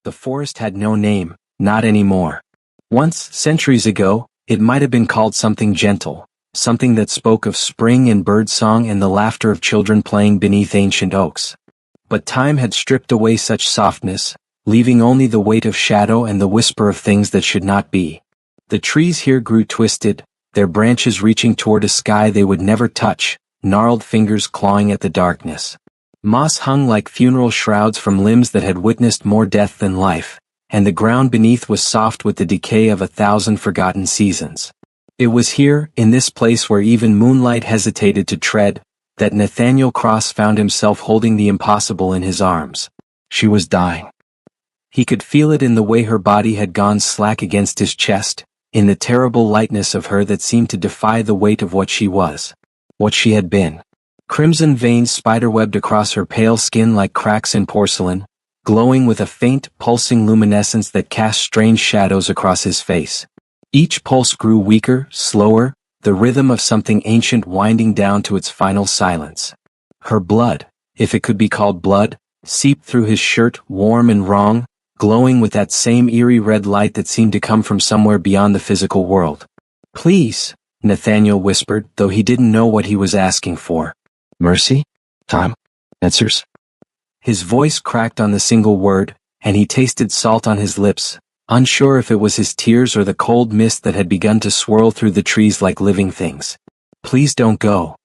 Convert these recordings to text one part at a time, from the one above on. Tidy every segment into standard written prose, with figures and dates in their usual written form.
The forest had no name, not anymore. Once, centuries ago, it might have been called something gentle, something that spoke of spring and birdsong and the laughter of children playing beneath ancient oaks. But time had stripped away such softness, leaving only the weight of shadow and the whisper of things that should not be. The trees here grew twisted, their branches reaching toward a sky they would never touch, gnarled fingers clawing at the darkness. Moss hung like funeral shrouds from limbs that had witnessed more death than life, and the ground beneath was soft with the decay of 1,000 forgotten seasons. It was here, in this place where even moonlight hesitated to tread, that Nathaniel Cross found himself holding the impossible in his arms. She was dying. He could feel it in the way her body had gone slack against his chest, in the terrible lightness of her that seemed to defy the weight of what she was, what she had been. Crimson veins spiderwebbed across her pale skin like cracks in porcelain, glowing with a faint, pulsing luminescence that cast strange shadows across his face. Each pulse grew weaker, slower, the rhythm of something ancient winding down to its final silence. Her blood, if it could be called blood, seeped through his shirt, warm and wrong, glowing with that same eerie red light that seemed to come from somewhere beyond the physical world. "Please," Nathaniel whispered, though he didn't know what he was asking for. "Mercy? Time? Answers?" His voice cracked on the single word, and he tasted salt on his lips, unsure if it was his tears or the cold mist that had begun to swirl through the trees like living things. "Please don't go."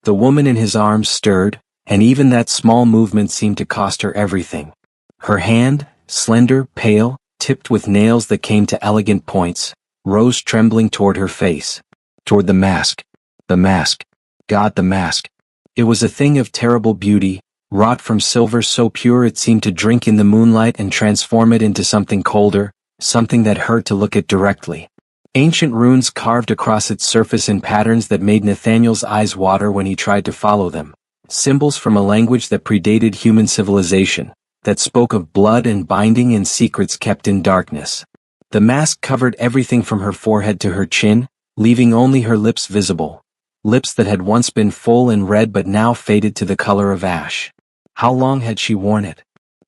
The woman in his arms stirred, and even that small movement seemed to cost her everything. Her hand, slender, pale, tipped with nails that came to elegant points, rose trembling toward her face. Toward the mask. The mask. God, the mask. It was a thing of terrible beauty, wrought from silver so pure it seemed to drink in the moonlight and transform it into something colder, something that hurt to look at directly. Ancient runes carved across its surface in patterns that made Nathaniel's eyes water when he tried to follow them. Symbols from a language that predated human civilization, that spoke of blood and binding and secrets kept in darkness. The mask covered everything from her forehead to her chin, leaving only her lips visible. Lips that had once been full and red but now faded to the color of ash. How long had she worn it?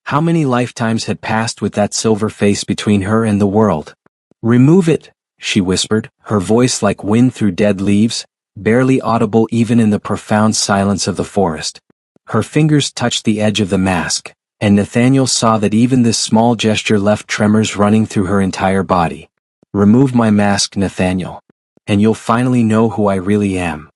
How many lifetimes had passed with that silver face between her and the world? "Remove it," she whispered, her voice like wind through dead leaves, barely audible even in the profound silence of the forest. Her fingers touched the edge of the mask, and Nathaniel saw that even this small gesture left tremors running through her entire body. "Remove my mask, Nathaniel, and you'll finally know who I really am."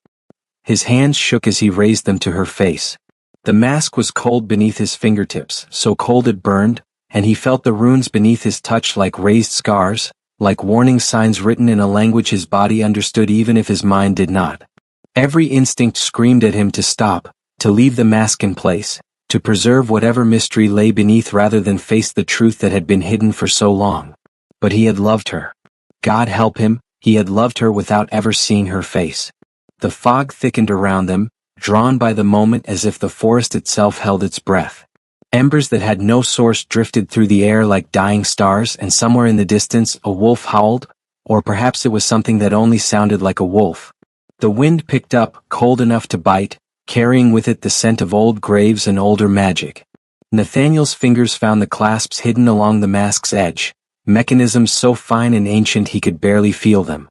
His hands shook as he raised them to her face. The mask was cold beneath his fingertips, so cold it burned, and he felt the runes beneath his touch like raised scars, like warning signs written in a language his body understood even if his mind did not. Every instinct screamed at him to stop, to leave the mask in place, to preserve whatever mystery lay beneath rather than face the truth that had been hidden for so long. But he had loved her. God help him, he had loved her without ever seeing her face. The fog thickened around them, drawn by the moment as if the forest itself held its breath. Embers that had no source drifted through the air like dying stars, and somewhere in the distance a wolf howled, or perhaps it was something that only sounded like a wolf. The wind picked up, cold enough to bite, carrying with it the scent of old graves and older magic. Nathaniel's fingers found the clasps hidden along the mask's edge, mechanisms so fine and ancient he could barely feel them.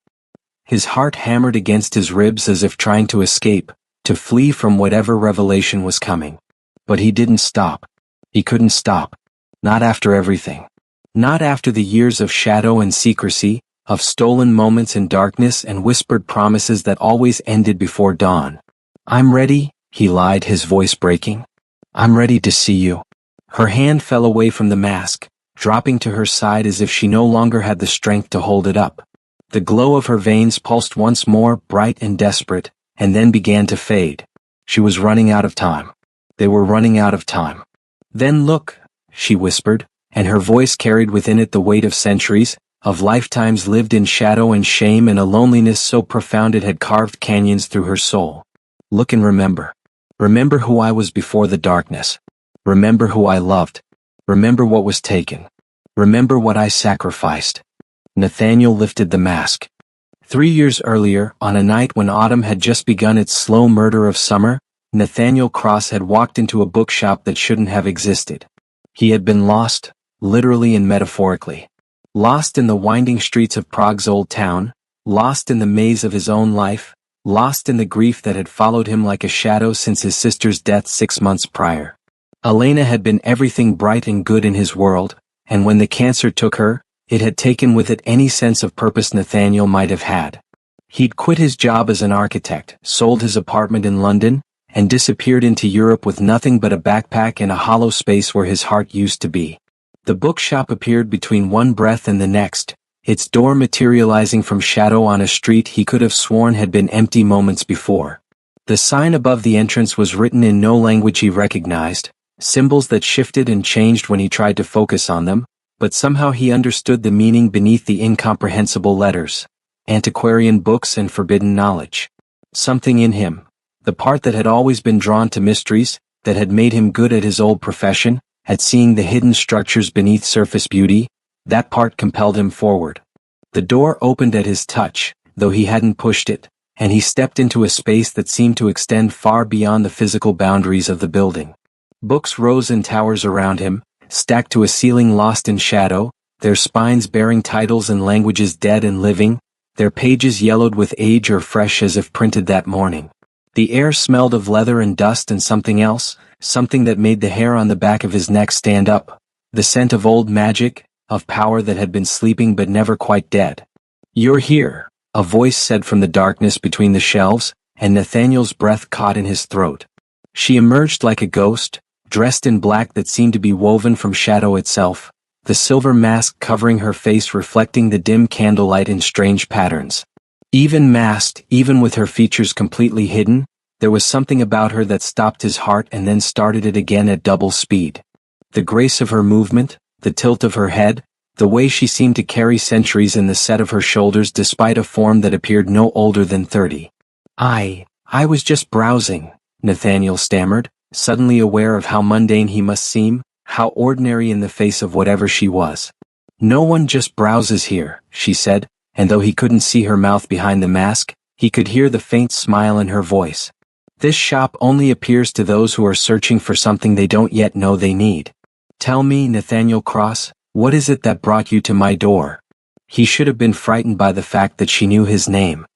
His heart hammered against his ribs as if trying to escape, to flee from whatever revelation was coming. But he didn't stop. He couldn't stop. Not after everything. Not after the years of shadow and secrecy, of stolen moments in darkness and whispered promises that always ended before dawn. "I'm ready," he lied, his voice breaking. "I'm ready to see you." Her hand fell away from the mask, dropping to her side as if she no longer had the strength to hold it up. The glow of her veins pulsed once more, bright and desperate, and then began to fade. She was running out of time. They were running out of time. "Then look," she whispered, and her voice carried within it the weight of centuries, of lifetimes lived in shadow and shame and a loneliness so profound it had carved canyons through her soul. "Look and remember. Remember who I was before the darkness. Remember who I loved. Remember what was taken. Remember what I sacrificed." Nathaniel lifted the mask. 3 years earlier, on a night when autumn had just begun its slow murder of summer, Nathaniel Cross had walked into a bookshop that shouldn't have existed. He had been lost, literally and metaphorically. Lost in the winding streets of Prague's old town, lost in the maze of his own life, lost in the grief that had followed him like a shadow since his sister's death 6 months prior. Elena had been everything bright and good in his world, and when the cancer took her, it had taken with it any sense of purpose Nathaniel might have had. He'd quit his job as an architect, sold his apartment in London, and disappeared into Europe with nothing but a backpack and a hollow space where his heart used to be. The bookshop appeared between one breath and the next, its door materializing from shadow on a street he could have sworn had been empty moments before. The sign above the entrance was written in no language he recognized, symbols that shifted and changed when he tried to focus on them, but somehow he understood the meaning beneath the incomprehensible letters. Antiquarian books and forbidden knowledge. Something in him, the part that had always been drawn to mysteries, that had made him good at his old profession, at seeing the hidden structures beneath surface beauty, that part compelled him forward. The door opened at his touch, though he hadn't pushed it, and he stepped into a space that seemed to extend far beyond the physical boundaries of the building. Books rose in towers around him, stacked to a ceiling lost in shadow, their spines bearing titles and languages dead and living, their pages yellowed with age or fresh as if printed that morning. The air smelled of leather and dust and something else, something that made the hair on the back of his neck stand up, the scent of old magic, of power that had been sleeping but never quite dead. "You're here," a voice said from the darkness between the shelves, and Nathaniel's breath caught in his throat. She emerged like a ghost, dressed in black that seemed to be woven from shadow itself, the silver mask covering her face reflecting the dim candlelight in strange patterns. Even masked, even with her features completely hidden, there was something about her that stopped his heart and then started it again at double speed. The grace of her movement, the tilt of her head, the way she seemed to carry centuries in the set of her shoulders despite a form that appeared no older than 30. I was just browsing," Nathaniel stammered, suddenly aware of how mundane he must seem, how ordinary in the face of whatever she was. "No one just browses here," she said, and though he couldn't see her mouth behind the mask, he could hear the faint smile in her voice. "This shop only appears to those who are searching for something they don't yet know they need. Tell me, Nathaniel Cross, what is it that brought you to my door?" He should have been frightened by the fact that she knew his name.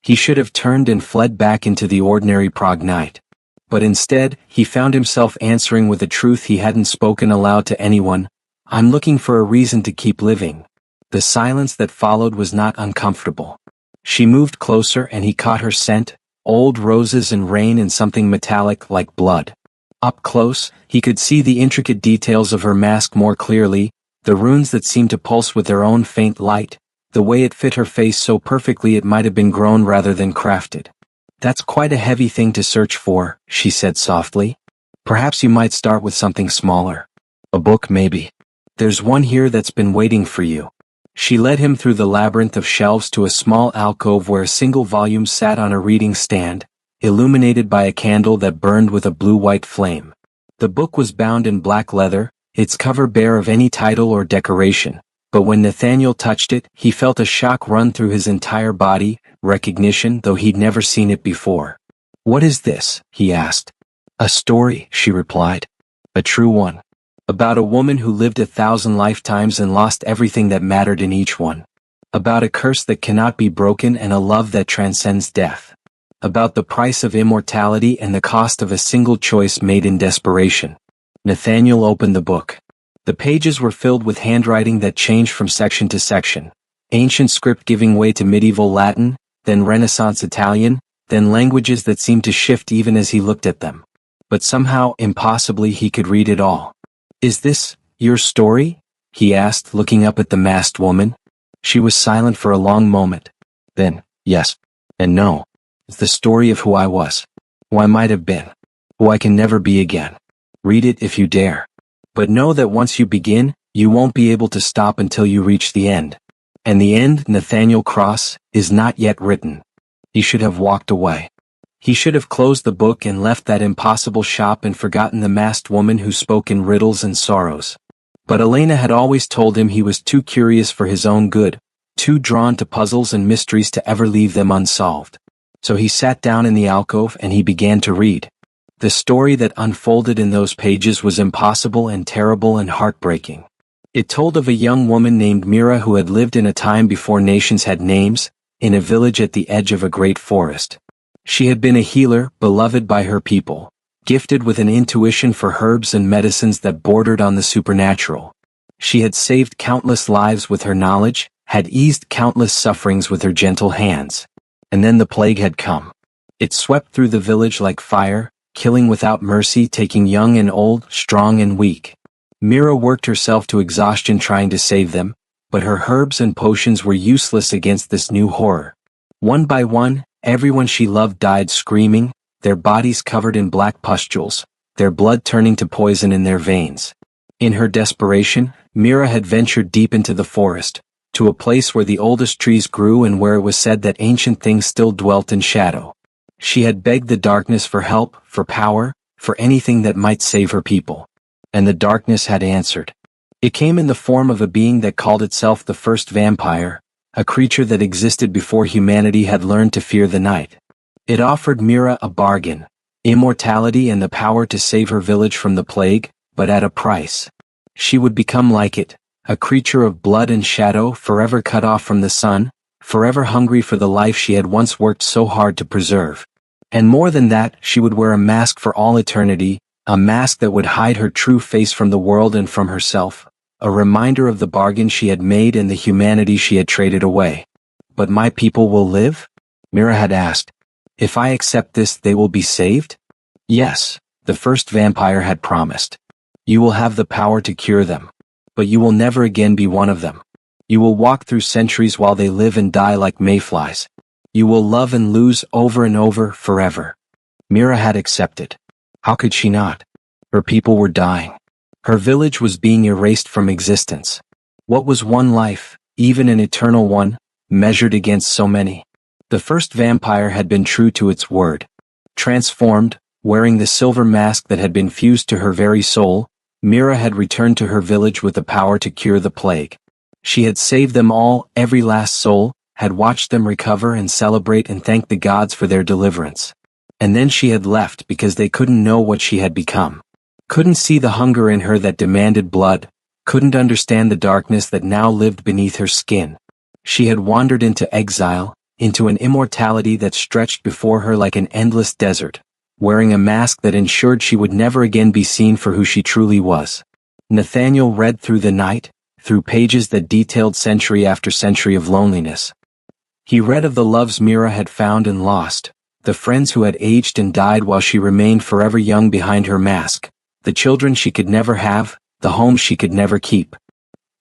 He should have turned and fled back into the ordinary Prague night. But instead, he found himself answering with a truth he hadn't spoken aloud to anyone. "I'm looking for a reason to keep living." The silence that followed was not uncomfortable. She moved closer and he caught her scent, old roses and rain and something metallic like blood. Up close, he could see the intricate details of her mask more clearly, the runes that seemed to pulse with their own faint light, the way it fit her face so perfectly it might have been grown rather than crafted. "That's quite a heavy thing to search for," she said softly. "Perhaps you might start with something smaller. A book maybe. There's one here that's been waiting for you." She led him through the labyrinth of shelves to a small alcove where a single volume sat on a reading stand, illuminated by a candle that burned with a blue-white flame. The book was bound in black leather, its cover bare of any title or decoration, but when Nathaniel touched it, he felt a shock run through his entire body, recognition though he'd never seen it before. "What is this?" he asked. "A story," she replied. "A true one. About a woman who lived 1,000 lifetimes and lost everything that mattered in each one. About a curse that cannot be broken and a love that transcends death. About the price of immortality and the cost of a single choice made in desperation." Nathaniel opened the book. The pages were filled with handwriting that changed from section to section. Ancient script giving way to medieval Latin, then Renaissance Italian, then languages that seemed to shift even as he looked at them. But somehow, impossibly, he could read it all. "Is this your story?" he asked, looking up at the masked woman. She was silent for a long moment. Then, "Yes. And no. It's the story of who I was. Who I might have been. Who I can never be again. Read it if you dare. But know that once you begin, you won't be able to stop until you reach the end. And the end, Nathaniel Cross, is not yet written." He should have walked away. He should have closed the book and left that impossible shop and forgotten the masked woman who spoke in riddles and sorrows. But Elena had always told him he was too curious for his own good, too drawn to puzzles and mysteries to ever leave them unsolved. So he sat down in the alcove and he began to read. The story that unfolded in those pages was impossible and terrible and heartbreaking. It told of a young woman named Mira who had lived in a time before nations had names, in a village at the edge of a great forest. She had been a healer, beloved by her people, gifted with an intuition for herbs and medicines that bordered on the supernatural. She had saved countless lives with her knowledge, had eased countless sufferings with her gentle hands. And then the plague had come. It swept through the village like fire, killing without mercy, taking young and old, strong and weak. Mira worked herself to exhaustion trying to save them, but her herbs and potions were useless against this new horror. One by one, everyone she loved died screaming, their bodies covered in black pustules, their blood turning to poison in their veins. In her desperation, Mira had ventured deep into the forest, to a place where the oldest trees grew and where it was said that ancient things still dwelt in shadow. She had begged the darkness for help, for power, for anything that might save her people. And the darkness had answered. It came in the form of a being that called itself the first vampire, a creature that existed before humanity had learned to fear the night. It offered Mira a bargain, immortality and the power to save her village from the plague, but at a price. She would become like it, a creature of blood and shadow, forever cut off from the sun, forever hungry for the life she had once worked so hard to preserve. And more than that, she would wear a mask for all eternity, a mask that would hide her true face from the world and from herself, a reminder of the bargain she had made and the humanity she had traded away. But my people will live? Mira had asked. If I accept this, they will be saved? Yes, the first vampire had promised. You will have the power to cure them. But you will never again be one of them. You will walk through centuries while they live and die like mayflies. You will love and lose over and over, forever. Mira had accepted. How could she not? Her people were dying. Her village was being erased from existence. What was one life, even an eternal one, measured against so many? The first vampire had been true to its word. Transformed, wearing the silver mask that had been fused to her very soul, Mira had returned to her village with the power to cure the plague. She had saved them all, every last soul, had watched them recover and celebrate and thank the gods for their deliverance. And then she had left because they couldn't know what she had become. Couldn't see the hunger in her that demanded blood, couldn't understand the darkness that now lived beneath her skin. She had wandered into exile, into an immortality that stretched before her like an endless desert, wearing a mask that ensured she would never again be seen for who she truly was. Nathaniel read through the night, through pages that detailed century after century of loneliness. He read of the loves Mira had found and lost, the friends who had aged and died while she remained forever young behind her mask, the children she could never have, the home she could never keep.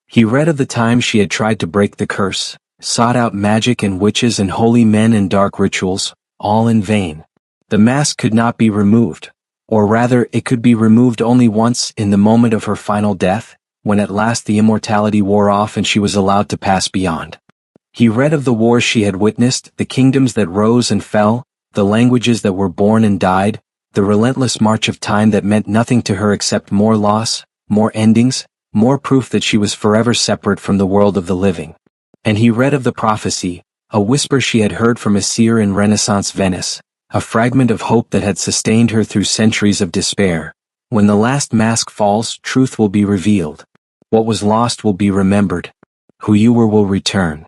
He read of the times she had tried to break the curse, sought out magic and witches and holy men and dark rituals, all in vain. The mask could not be removed, or rather it could be removed only once in the moment of her final death, when at last the immortality wore off and she was allowed to pass beyond. He read of the wars she had witnessed, the kingdoms that rose and fell, the languages that were born and died, the relentless march of time that meant nothing to her except more loss, more endings, more proof that she was forever separate from the world of the living. And he read of the prophecy, a whisper she had heard from a seer in Renaissance Venice, a fragment of hope that had sustained her through centuries of despair. When the last mask falls, truth will be revealed. What was lost will be remembered. Who you were will return.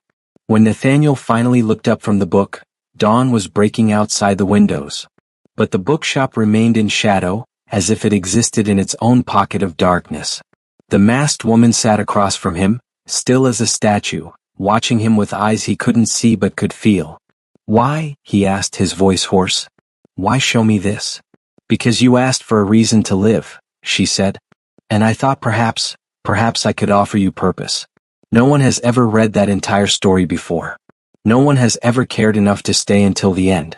When Nathaniel finally looked up from the book, dawn was breaking outside the windows. But the bookshop remained in shadow, as if it existed in its own pocket of darkness. The masked woman sat across from him, still as a statue, watching him with eyes he couldn't see but could feel. Why? He asked, his voice hoarse. Why show me this? Because you asked for a reason to live, she said. And I thought perhaps I could offer you purpose. No one has ever read that entire story before. No one has ever cared enough to stay until the end.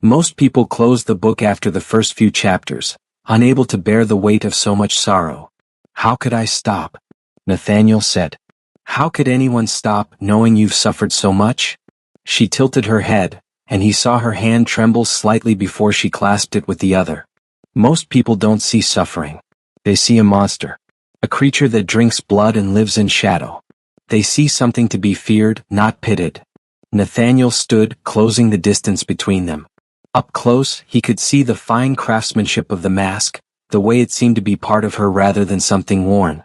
Most people close the book after the first few chapters, unable to bear the weight of so much sorrow. How could I stop? Nathaniel said. How could anyone stop knowing you've suffered so much? She tilted her head, and he saw her hand tremble slightly before she clasped it with the other. Most people don't see suffering. They see a monster. A creature that drinks blood and lives in shadow. They see something to be feared, not pitied. Nathaniel stood, closing the distance between them. Up close, he could see the fine craftsmanship of the mask, the way it seemed to be part of her rather than something worn.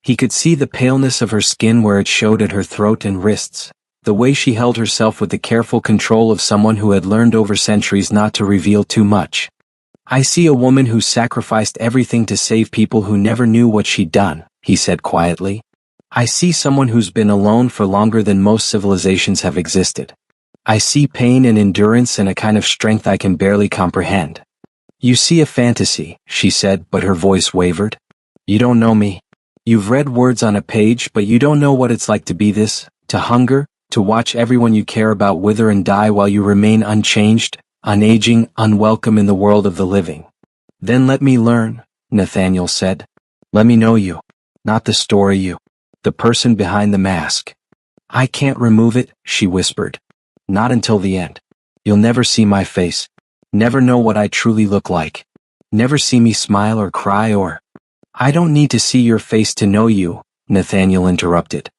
He could see the paleness of her skin where it showed at her throat and wrists, the way she held herself with the careful control of someone who had learned over centuries not to reveal too much. "I see a woman who sacrificed everything to save people who never knew what she'd done," he said quietly. "I see someone who's been alone for longer than most civilizations have existed. I see pain and endurance and a kind of strength I can barely comprehend." "You see a fantasy," she said, but her voice wavered. "You don't know me. You've read words on a page, but you don't know what it's like to be this, to hunger, to watch everyone you care about wither and die while you remain unchanged, unaging, unwelcome in the world of the living." "Then let me learn," Nathaniel said. "Let me know you. Not the story you. The person behind the mask." "I can't remove it," she whispered. "Not until the end. You'll never see my face. Never know what I truly look like. Never see me smile or cry or—" "I don't need to see your face to know you," Nathaniel interrupted.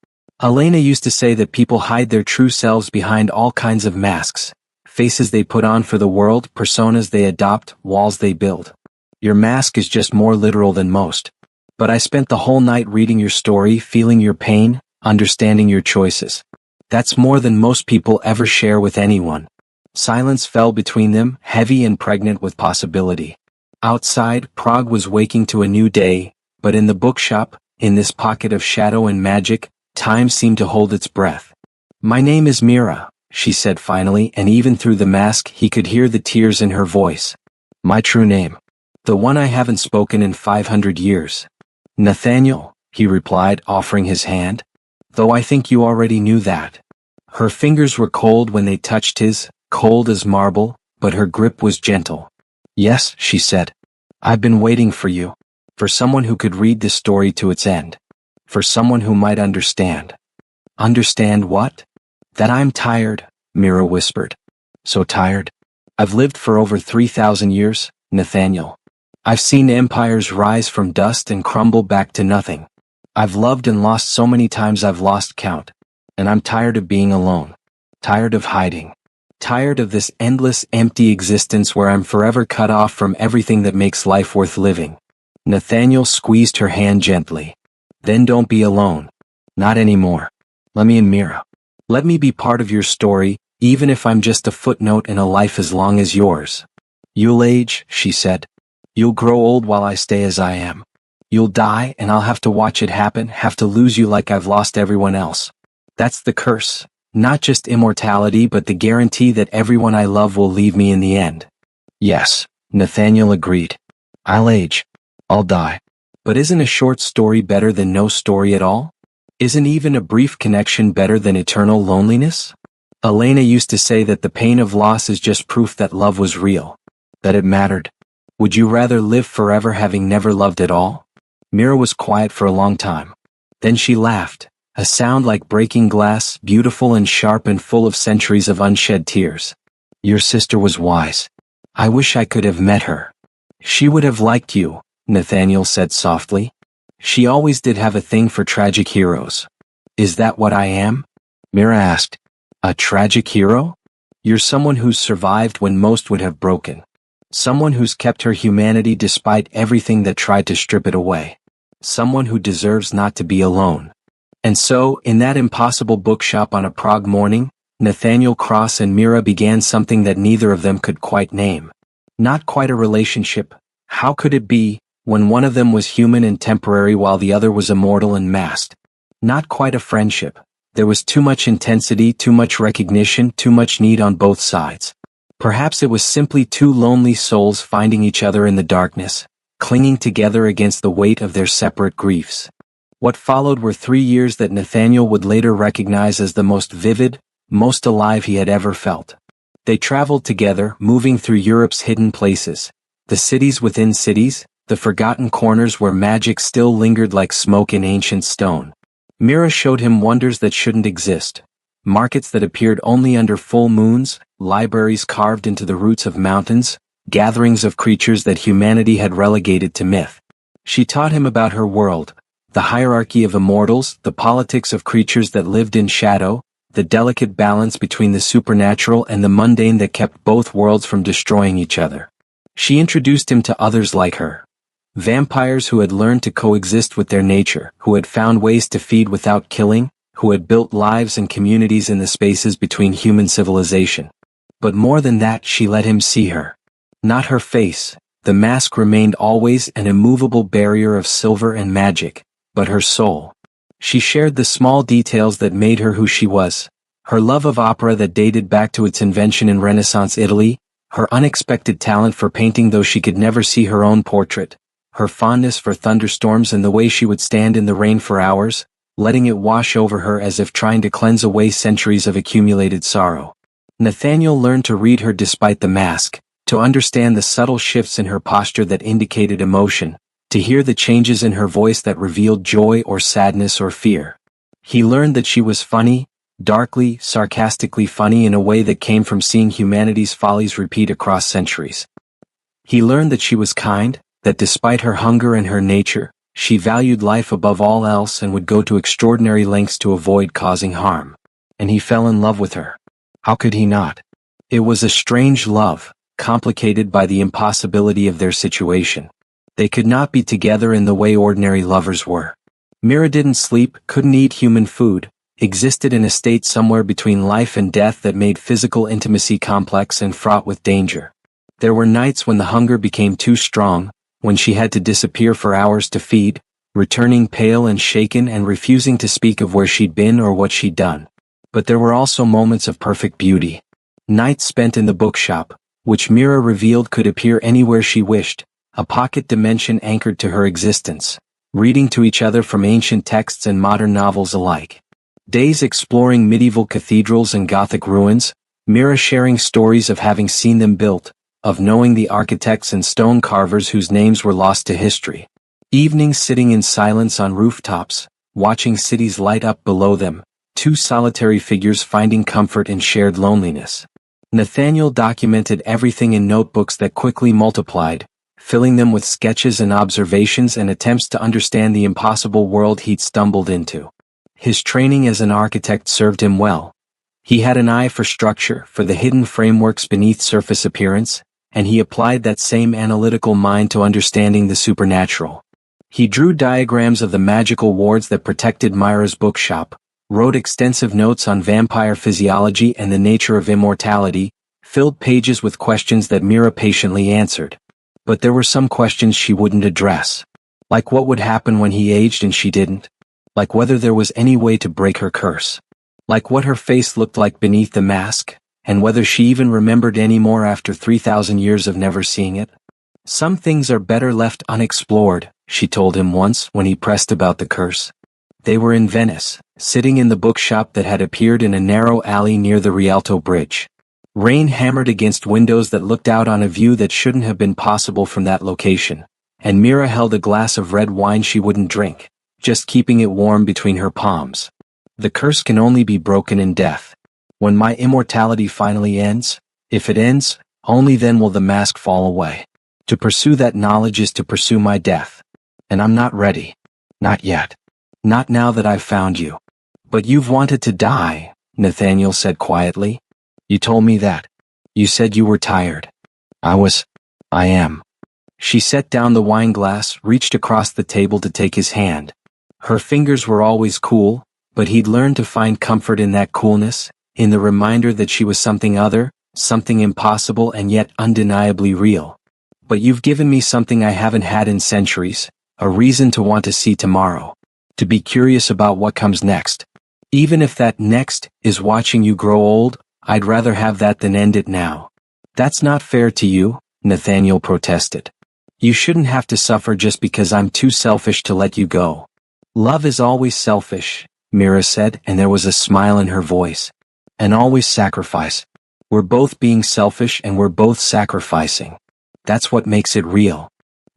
"Elena used to say that people hide their true selves behind all kinds of masks. Faces they put on for the world, personas they adopt, walls they build. Your mask is just more literal than most. But I spent the whole night reading your story, feeling your pain, understanding your choices. That's more than most people ever share with anyone." Silence fell between them, heavy and pregnant with possibility. Outside, Prague was waking to a new day, but in the bookshop, in this pocket of shadow and magic, time seemed to hold its breath. "My name is Mira," she said finally, and even through the mask he could hear the tears in her voice. "My true name. The one I haven't spoken in 500 years. Nathaniel," he replied, offering his hand. "Though I think you already knew that." Her fingers were cold when they touched his, cold as marble, but her grip was gentle. "Yes," she said. "I've been waiting for you. For someone who could read this story to its end. For someone who might understand." "Understand what?" "That I'm tired," Mira whispered. "So tired. I've lived for over 3,000 years, Nathaniel. I've seen empires rise from dust and crumble back to nothing. I've loved and lost so many times I've lost count. And I'm tired of being alone. Tired of hiding. Tired of this endless, empty existence where I'm forever cut off from everything that makes life worth living." Nathaniel squeezed her hand gently. "Then don't be alone. Not anymore. Let me in, Mira. Let me be part of your story, even if I'm just a footnote in a life as long as yours. You'll age," she said. "You'll grow old while I stay as I am. You'll die and I'll have to watch it happen, have to lose you like I've lost everyone else. That's the curse. Not just immortality but the guarantee that everyone I love will leave me in the end." "Yes," Nathaniel agreed. "I'll age. I'll die. But isn't a short story better than no story at all? Isn't even a brief connection better than eternal loneliness? Elena used to say that the pain of loss is just proof that love was real. That it mattered. Would you rather live forever having never loved at all?" Mira was quiet for a long time. Then she laughed. A sound like breaking glass, beautiful and sharp and full of centuries of unshed tears. "Your sister was wise. I wish I could have met her." "She would have liked you," Nathaniel said softly. "She always did have a thing for tragic heroes." "Is that what I am?" Mira asked. "A tragic hero? You're someone who's survived when most would have broken. Someone who's kept her humanity despite everything that tried to strip it away. Someone who deserves not to be alone." And so, in that impossible bookshop on a Prague morning, Nathaniel Cross and Mira began something that neither of them could quite name. Not quite a relationship. How could it be, when one of them was human and temporary while the other was immortal and masked? Not quite a friendship. There was too much intensity, too much recognition, too much need on both sides. Perhaps it was simply two lonely souls finding each other in the darkness, clinging together against the weight of their separate griefs. What followed were 3 years that Nathaniel would later recognize as the most vivid, most alive he had ever felt. They traveled together, moving through Europe's hidden places, the cities within cities, the forgotten corners where magic still lingered like smoke in ancient stone. Mira showed him wonders that shouldn't exist, markets that appeared only under full moons, libraries carved into the roots of mountains, gatherings of creatures that humanity had relegated to myth. She taught him about her world, the hierarchy of immortals, the politics of creatures that lived in shadow, the delicate balance between the supernatural and the mundane that kept both worlds from destroying each other. She introduced him to others like her. Vampires who had learned to coexist with their nature, who had found ways to feed without killing, who had built lives and communities in the spaces between human civilization. But more than that, she let him see her. Not her face, the mask remained always an immovable barrier of silver and magic, but her soul. She shared the small details that made her who she was. Her love of opera that dated back to its invention in Renaissance Italy, her unexpected talent for painting though she could never see her own portrait, her fondness for thunderstorms and the way she would stand in the rain for hours, letting it wash over her as if trying to cleanse away centuries of accumulated sorrow. Nathaniel learned to read her despite the mask, to understand the subtle shifts in her posture that indicated emotion, to hear the changes in her voice that revealed joy or sadness or fear. He learned that she was funny, darkly, sarcastically funny in a way that came from seeing humanity's follies repeat across centuries. He learned that she was kind, that despite her hunger and her nature, she valued life above all else and would go to extraordinary lengths to avoid causing harm. And he fell in love with her. How could he not? It was a strange love, complicated by the impossibility of their situation. They could not be together in the way ordinary lovers were. Mira didn't sleep, couldn't eat human food, existed in a state somewhere between life and death that made physical intimacy complex and fraught with danger. There were nights when the hunger became too strong, when she had to disappear for hours to feed, returning pale and shaken and refusing to speak of where she'd been or what she'd done. But there were also moments of perfect beauty. Nights spent in the bookshop, which Mira revealed could appear anywhere she wished, a pocket dimension anchored to her existence, reading to each other from ancient texts and modern novels alike. Days exploring medieval cathedrals and Gothic ruins, Mira sharing stories of having seen them built, of knowing the architects and stone carvers whose names were lost to history. Evenings sitting in silence on rooftops, watching cities light up below them, two solitary figures finding comfort in shared loneliness. Nathaniel documented everything in notebooks that quickly multiplied, filling them with sketches and observations and attempts to understand the impossible world he'd stumbled into. His training as an architect served him well. He had an eye for structure, for the hidden frameworks beneath surface appearance, and he applied that same analytical mind to understanding the supernatural. He drew diagrams of the magical wards that protected Mira's bookshop, wrote extensive notes on vampire physiology and the nature of immortality, filled pages with questions that Mira patiently answered. But there were some questions she wouldn't address. Like what would happen when he aged and she didn't? Like whether there was any way to break her curse. Like what her face looked like beneath the mask, and whether she even remembered any more after 3,000 years of never seeing it. Some things are better left unexplored, she told him once when he pressed about the curse. They were in Venice, sitting in the bookshop that had appeared in a narrow alley near the Rialto Bridge. Rain hammered against windows that looked out on a view that shouldn't have been possible from that location, and Mira held a glass of red wine she wouldn't drink, just keeping it warm between her palms. The curse can only be broken in death. When my immortality finally ends, if it ends, only then will the mask fall away. To pursue that knowledge is to pursue my death. And I'm not ready. Not yet. Not now that I've found you. But you've wanted to die, Nathaniel said quietly. You told me that. You said you were tired. I am. She set down the wine glass, reached across the table to take his hand. Her fingers were always cool, but he'd learned to find comfort in that coolness, in the reminder that she was something other, something impossible and yet undeniably real. But you've given me something I haven't had in centuries, a reason to want to see tomorrow, to be curious about what comes next. Even if that next is watching you grow old, I'd rather have that than end it now. That's not fair to you, Nathaniel protested. You shouldn't have to suffer just because I'm too selfish to let you go. Love is always selfish, Mira said, and there was a smile in her voice. And always sacrifice. We're both being selfish and we're both sacrificing. That's what makes it real.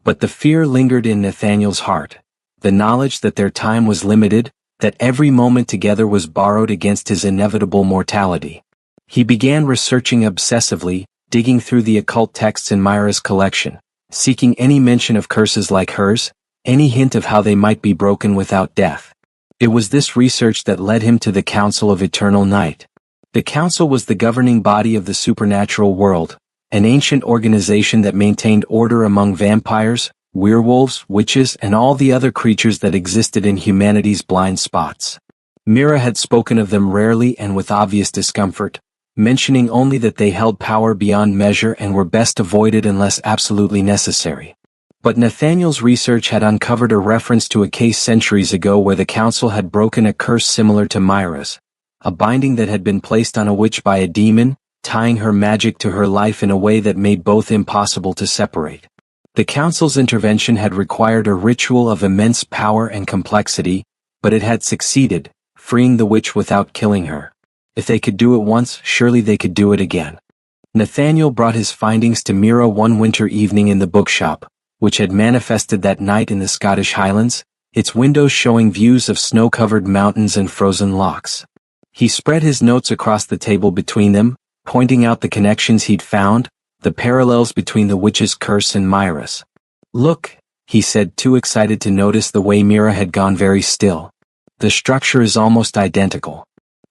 But the fear lingered in Nathaniel's heart. The knowledge that their time was limited, that every moment together was borrowed against his inevitable mortality. He began researching obsessively, digging through the occult texts in Mira's collection, seeking any mention of curses like hers, any hint of how they might be broken without death. It was this research that led him to the Council of Eternal Night. The Council was the governing body of the supernatural world, an ancient organization that maintained order among vampires, werewolves, witches, and all the other creatures that existed in humanity's blind spots. Mira had spoken of them rarely and with obvious discomfort, mentioning only that they held power beyond measure and were best avoided unless absolutely necessary. But Nathaniel's research had uncovered a reference to a case centuries ago where the council had broken a curse similar to Myra's, a binding that had been placed on a witch by a demon, tying her magic to her life in a way that made both impossible to separate. The council's intervention had required a ritual of immense power and complexity, but it had succeeded, freeing the witch without killing her. If they could do it once, surely they could do it again. Nathaniel brought his findings to Mira one winter evening in the bookshop, which had manifested that night in the Scottish Highlands, its windows showing views of snow-covered mountains and frozen lochs. He spread his notes across the table between them, pointing out the connections he'd found, the parallels between the witch's curse and Myra's. "Look," he said, too excited to notice the way Mira had gone very still. "The structure is almost identical.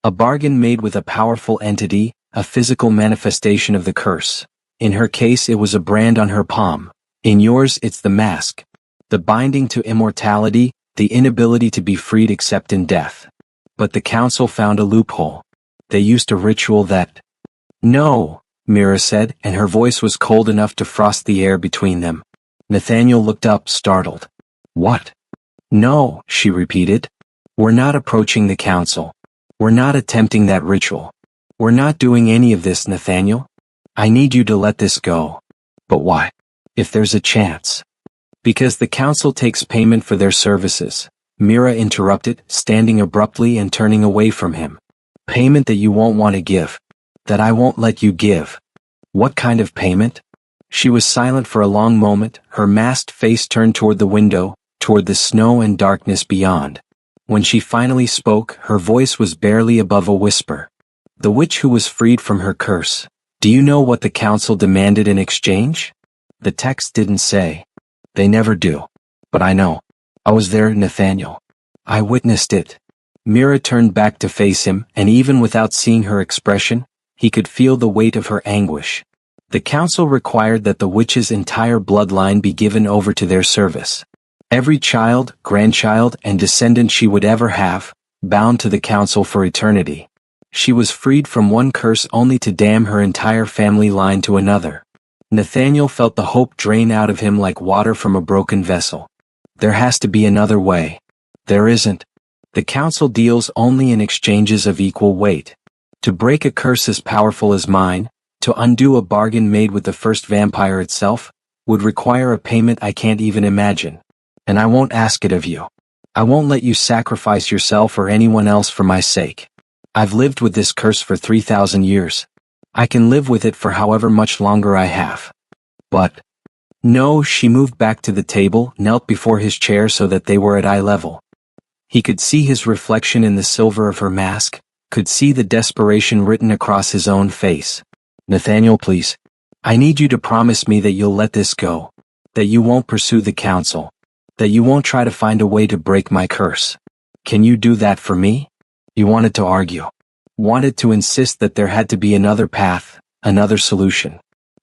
A bargain made with a powerful entity, a physical manifestation of the curse. In her case it was a brand on her palm. In yours it's the mask. The binding to immortality, the inability to be freed except in death. But the council found a loophole. They used a ritual that—" "No," Mira said, and her voice was cold enough to frost the air between them. Nathaniel looked up, startled. "What?" "No," she repeated. "We're not approaching the council. We're not attempting that ritual. We're not doing any of this, Nathaniel. I need you to let this go." "But why? If there's a chance." "Because the council takes payment for their services," Mira interrupted, standing abruptly and turning away from him. "Payment that you won't want to give. That I won't let you give." "What kind of payment?" She was silent for a long moment, her masked face turned toward the window, toward the snow and darkness beyond. When she finally spoke, her voice was barely above a whisper. "The witch who was freed from her curse. Do you know what the council demanded in exchange?" The text didn't say. "They never do. But I know. I was there, Nathaniel. I witnessed it." Mira turned back to face him, and even without seeing her expression, he could feel the weight of her anguish. The council required that the witch's entire bloodline be given over to their service. Every child, grandchild, and descendant she would ever have, bound to the council for eternity. She was freed from one curse only to damn her entire family line to another. Nathaniel felt the hope drain out of him like water from a broken vessel. There has to be another way. There isn't. The council deals only in exchanges of equal weight. To break a curse as powerful as mine, to undo a bargain made with the first vampire itself, would require a payment I can't even imagine. And I won't ask it of you. I won't let you sacrifice yourself or anyone else for my sake. I've lived with this curse for 3,000 years. I can live with it for however much longer I have. But... No, she moved back to the table, knelt before his chair so that they were at eye level. He could see his reflection in the silver of her mask, could see the desperation written across his own face. "Nathaniel, please. I need you to promise me that you'll let this go. That you won't pursue the council. That you won't try to find a way to break my curse. Can you do that for me?" He wanted to argue. Wanted to insist that there had to be another path, another solution.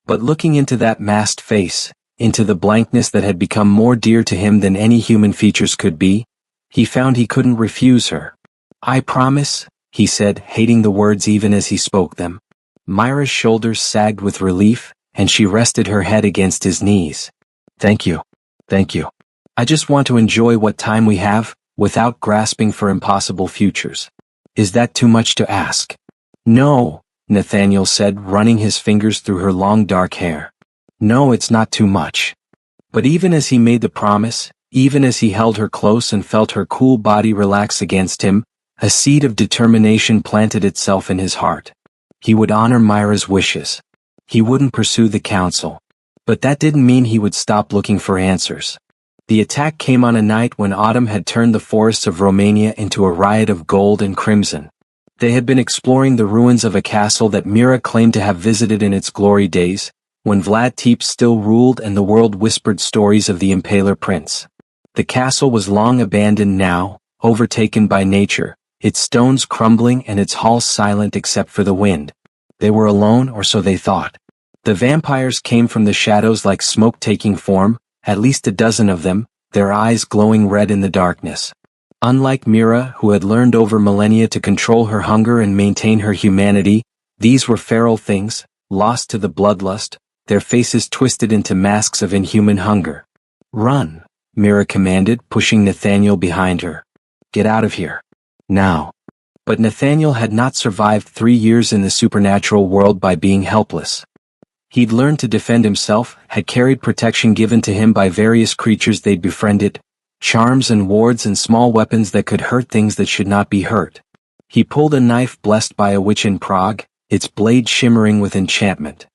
But looking into that masked face, into the blankness that had become more dear to him than any human features could be, he found he couldn't refuse her. "I promise," he said, hating the words even as he spoke them. Myra's shoulders sagged with relief, and she rested her head against his knees. "Thank you. Thank you. I just want to enjoy what time we have, without grasping for impossible futures. Is that too much to ask?" "No," Nathaniel said, running his fingers through her long dark hair. "No, it's not too much." But even as he made the promise, even as he held her close and felt her cool body relax against him, a seed of determination planted itself in his heart. He would honor Myra's wishes. He wouldn't pursue the council. But that didn't mean he would stop looking for answers. The attack came on a night when autumn had turned the forests of Romania into a riot of gold and crimson. They had been exploring the ruins of a castle that Mira claimed to have visited in its glory days, when Vlad Tepes still ruled and the world whispered stories of the Impaler Prince. The castle was long abandoned now, overtaken by nature, its stones crumbling and its halls silent except for the wind. They were alone, or so they thought. The vampires came from the shadows like smoke taking form, at least a dozen of them, their eyes glowing red in the darkness. Unlike Mira, who had learned over millennia to control her hunger and maintain her humanity, these were feral things, lost to the bloodlust, their faces twisted into masks of inhuman hunger. "Run," Mira commanded, pushing Nathaniel behind her. "Get out of here. Now." But Nathaniel had not survived 3 years in the supernatural world by being helpless. He'd learned to defend himself, had carried protection given to him by various creatures they'd befriended, charms and wards and small weapons that could hurt things that should not be hurt. He pulled a knife blessed by a witch in Prague, its blade shimmering with enchantment.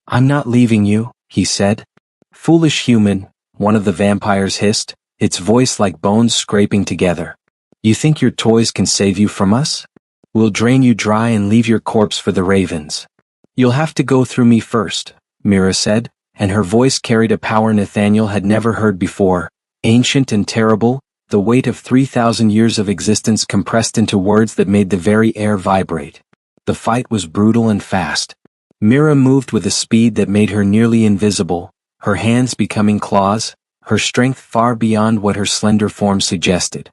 "I'm not leaving you," he said. "Foolish human," one of the vampires hissed, its voice like bones scraping together. "You think your toys can save you from us? We'll drain you dry and leave your corpse for the ravens." "You'll have to go through me first," Mira said, and her voice carried a power Nathaniel had never heard before, ancient and terrible, the weight of 3,000 years of existence compressed into words that made the very air vibrate. The fight was brutal and fast. Mira moved with a speed that made her nearly invisible, her hands becoming claws, her strength far beyond what her slender form suggested.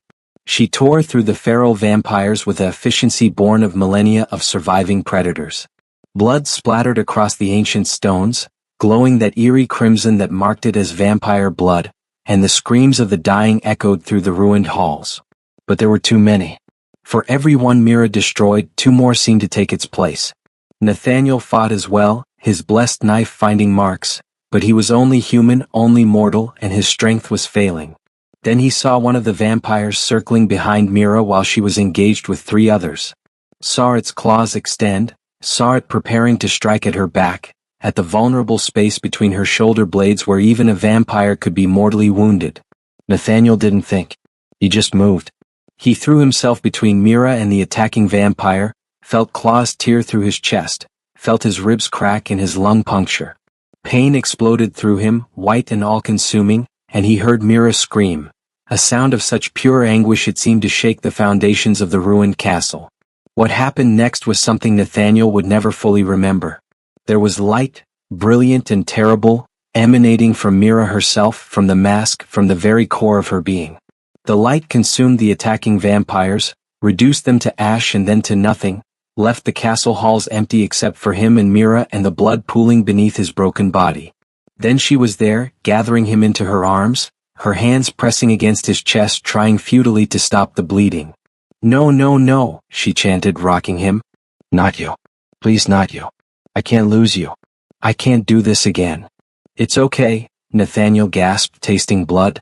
She tore through the feral vampires with an efficiency born of millennia of surviving predators. Blood splattered across the ancient stones, glowing that eerie crimson that marked it as vampire blood, and the screams of the dying echoed through the ruined halls. But there were too many. For every one Mira destroyed, 2 more seemed to take its place. Nathaniel fought as well, his blessed knife finding marks, but he was only human, only mortal, and his strength was failing. Then he saw one of the vampires circling behind Mira while she was engaged with 3 others. Saw its claws extend, saw it preparing to strike at her back, at the vulnerable space between her shoulder blades where even a vampire could be mortally wounded. Nathaniel didn't think. He just moved. He threw himself between Mira and the attacking vampire, felt claws tear through his chest, felt his ribs crack and his lung puncture. Pain exploded through him, white and all-consuming, and he heard Mira scream, a sound of such pure anguish it seemed to shake the foundations of the ruined castle. What happened next was something Nathaniel would never fully remember. There was light, brilliant and terrible, emanating from Mira herself, from the mask, from the very core of her being. The light consumed the attacking vampires, reduced them to ash and then to nothing, left the castle halls empty except for him and Mira and the blood pooling beneath his broken body. Then she was there, gathering him into her arms, her hands pressing against his chest, trying futilely to stop the bleeding. "No, no, no," she chanted, rocking him. "Not you. Please, not you. I can't lose you. I can't do this again." "It's okay," Nathaniel gasped, tasting blood.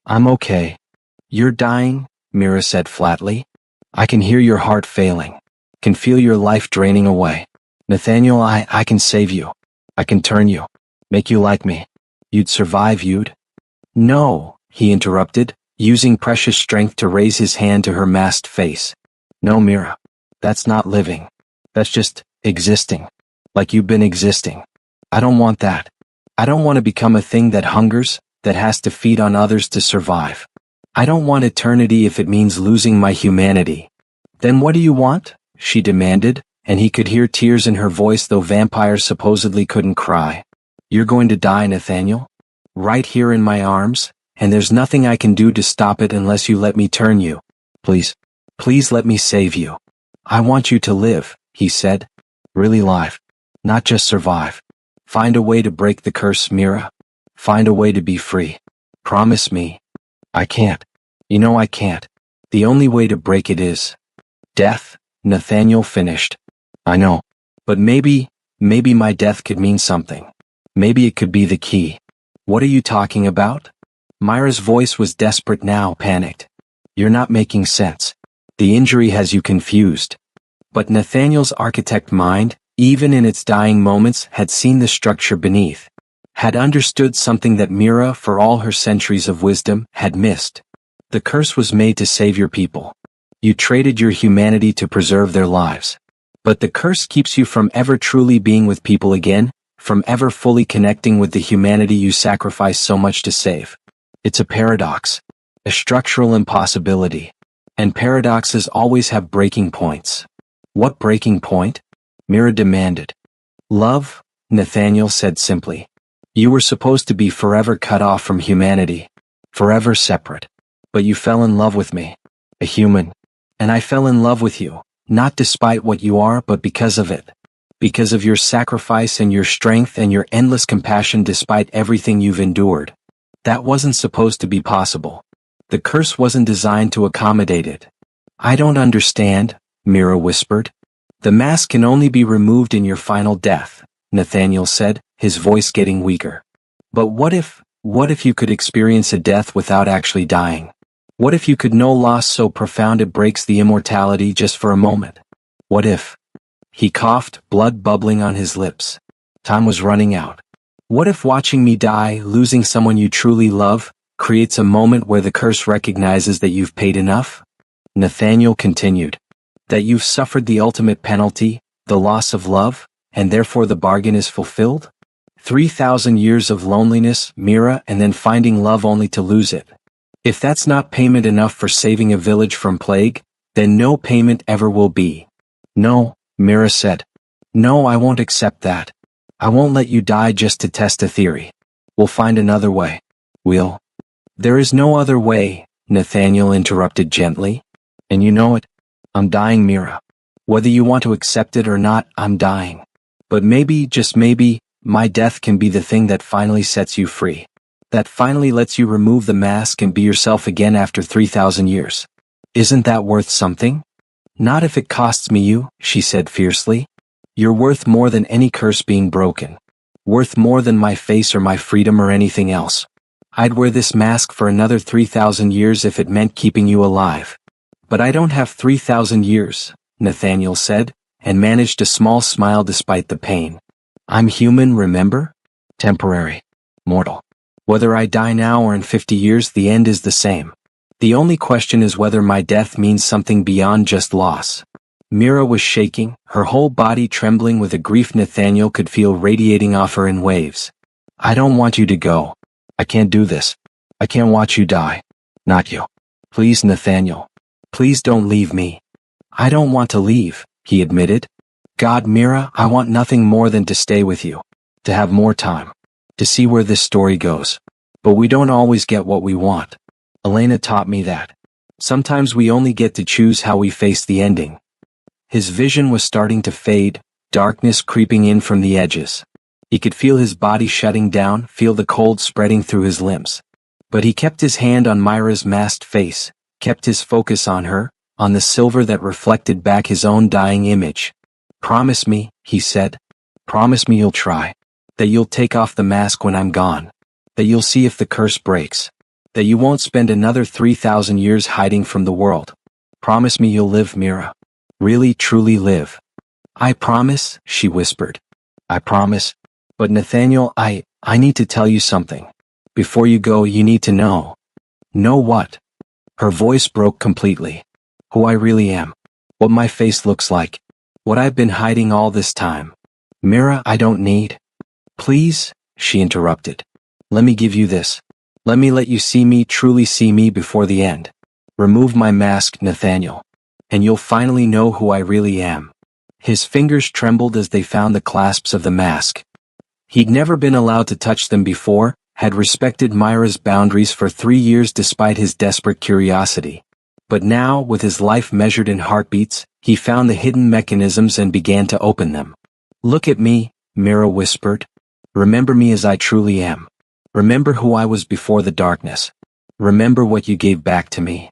"I'm okay." "You're dying," Mira said flatly. "I can hear your heart failing. Can feel your life draining away. Nathaniel, I can save you. I can turn you. Make you like me. You'd survive, you'd." "No," he interrupted, using precious strength to raise his hand to her masked face. "No, Mira. That's not living. That's just existing. Like you've been existing. I don't want that. I don't want to become a thing that hungers, that has to feed on others to survive. I don't want eternity if it means losing my humanity." "Then what do you want?" she demanded, and he could hear tears in her voice though vampires supposedly couldn't cry. "You're going to die, Nathaniel. Right here in my arms, and there's nothing I can do to stop it unless you let me turn you. Please, please let me save you. I want you to live," he said. "Really live. Not just survive. Find a way to break the curse, Mira. Find a way to be free. Promise me." "I can't. You know I can't. The only way to break it is death," Nathaniel finished. "I know. But maybe my death could mean something. Maybe it could be the key." "What are you talking about?" Mira's voice was desperate now, panicked. "You're not making sense. The injury has you confused." But Nathaniel's architect mind, even in its dying moments, had seen the structure beneath, had understood something that Mira, for all her centuries of wisdom, had missed. The curse was made to save your people. You traded your humanity to preserve their lives. But the curse keeps you from ever truly being with people again, from ever fully connecting with the humanity you sacrificed so much to save. It's a paradox, a structural impossibility. And paradoxes always have breaking points. "What breaking point?" Mira demanded. "Love," Nathaniel said simply. You were supposed to be forever cut off from humanity, forever separate. But you fell in love with me, a human. And I fell in love with you, not despite what you are but because of it. Because of your sacrifice and your strength and your endless compassion despite everything you've endured. That wasn't supposed to be possible. The curse wasn't designed to accommodate it. I don't understand, Mira whispered. The mask can only be removed in your final death, Nathaniel said, his voice getting weaker. But what if you could experience a death without actually dying? What if you could know loss so profound it breaks the immortality just for a moment? What if? He coughed, blood bubbling on his lips. Time was running out. What if watching me die, losing someone you truly love, creates a moment where the curse recognizes that you've paid enough? Nathaniel continued. That you've suffered the ultimate penalty, the loss of love, and therefore the bargain is fulfilled? 3,000 years of loneliness, Mira, and then finding love only to lose it. If that's not payment enough for saving a village from plague, then no payment ever will be. No, Mira said. No, I won't accept that. I won't let you die just to test a theory. We'll find another way. We'll. There is no other way, Nathaniel interrupted gently. And you know it. I'm dying, Mira. Whether you want to accept it or not, I'm dying. But maybe, just maybe, my death can be the thing that finally sets you free. That finally lets you remove the mask and be yourself again after 3,000 years. Isn't that worth something? Not if it costs me you, she said fiercely. You're worth more than any curse being broken. Worth more than my face or my freedom or anything else. I'd wear this mask for another 3,000 years if it meant keeping you alive. But I don't have 3,000 years, Nathaniel said, and managed a small smile despite the pain. I'm human, remember? Temporary. Mortal. Whether I die now or in 50 years, the end is the same. The only question is whether my death means something beyond just loss. Mira was shaking, her whole body trembling with a grief Nathaniel could feel radiating off her in waves. I don't want you to go. I can't do this. I can't watch you die. Not you. Please, Nathaniel. Please don't leave me. I don't want to leave, he admitted. God, Mira, I want nothing more than to stay with you. To have more time. To see where this story goes. But we don't always get what we want. Elena taught me that. Sometimes we only get to choose how we face the ending. His vision was starting to fade, darkness creeping in from the edges. He could feel his body shutting down, feel the cold spreading through his limbs. But he kept his hand on Myra's masked face, kept his focus on her, on the silver that reflected back his own dying image. Promise me, he said. Promise me you'll try. That you'll take off the mask when I'm gone. That you'll see if the curse breaks. That you won't spend another 3,000 years hiding from the world. Promise me you'll live, Mira. Really, truly live. I promise, she whispered. I promise. But Nathaniel, I need to tell you something. Before you go, you need to know. Know what? Her voice broke completely. Who I really am. What my face looks like. What I've been hiding all this time. Mira, I don't need. Please, she interrupted. Let me give you this. Let me let you see me, truly see me before the end. Remove my mask, Nathaniel. And you'll finally know who I really am. His fingers trembled as they found the clasps of the mask. He'd never been allowed to touch them before, had respected Myra's boundaries for 3 years despite his desperate curiosity. But now, with his life measured in heartbeats, he found the hidden mechanisms and began to open them. Look at me, Mira whispered. Remember me as I truly am. Remember who I was before the darkness. Remember what you gave back to me.